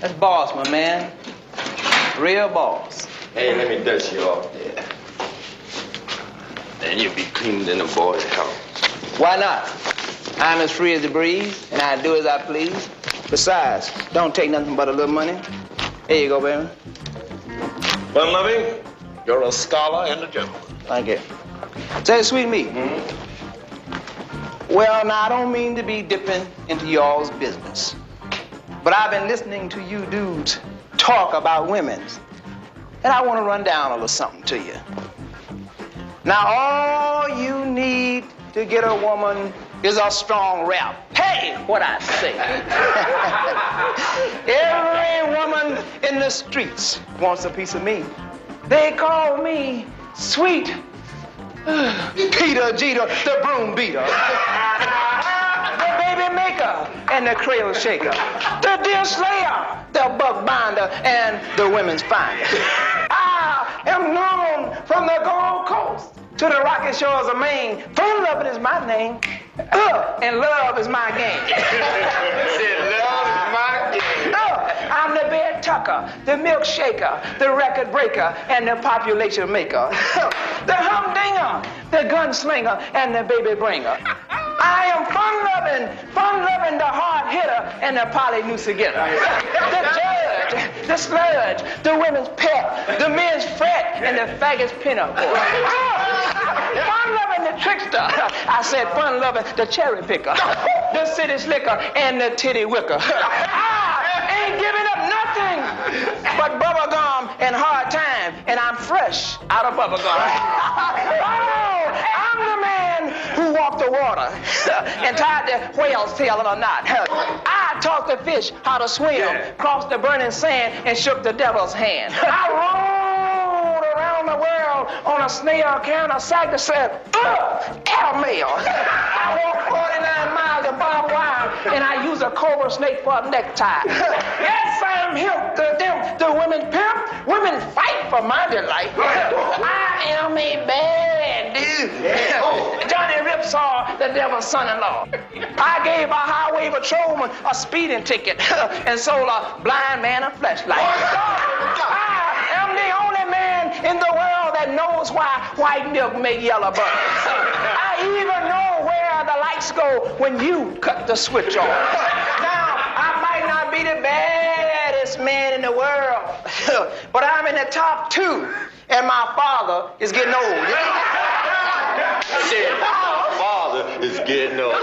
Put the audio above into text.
That's boss, my man. Real boss. Hey, let me dust you off there. Then you'll be cleaner than a boy's house. Why not? I'm as free as the breeze, and I do as I please. Besides, don't take nothing but a little money. Here you go, baby. Fun loving, you're a scholar and a gentleman. Thank you. Say, sweet meat. Well, now, I don't mean to be dipping into y'all's business, but I've been listening to you dudes talk about women's, and I want to run down a little something to you. Now, all you need to get a woman is a strong rap. Hey, what I say. Every woman in the streets wants a piece of me. They call me Sweet Peter Jeter, the broom beater, the baby maker, and the cradle shaker, the deer slayer, the buck binder, and the women's finder. I am known from the Gold Coast to the rocky shores of Maine. Fun loving is my name, and love is my game. Love is my game. I'm the bed tucker, the milkshaker, the record breaker, and the population maker. The humdinger, the gunslinger, and the baby bringer. I am fun loving, the hard hitter, and the polynusa getter. The judge, the sludge, the women's pet, the men's fret, and the faggot's pinup boy. Fun loving the trickster. I said fun loving the cherry picker, the city slicker, and the titty wicker. I ain't giving up nothing but bubble gum and hard time, and I'm fresh out of bubble gum. Oh, I'm the man who walked the water and tied the whale's tail in a knot. I taught the fish how to swim, crossed the burning sand, and shook the devil's hand. I rode around the world on a snail carrying a sack that said, airmail. I walked 49 miles of barbed wire, and I use a cobra snake for a necktie. Yes, I'm hip to them, the women pimp. Women fight for my delight. I am a bad dude. Johnny Ripsaw, the devil's son-in-law. I gave a highway patrolman a speeding ticket and sold a blind man a flashlight. I am the only man in the world that knows why white milk make yellow butter. I even know where the lights go when you cut the switch off. Now, I might not be the baddest man in the world, but I'm in the top 2, and my father is getting old. Father is getting old.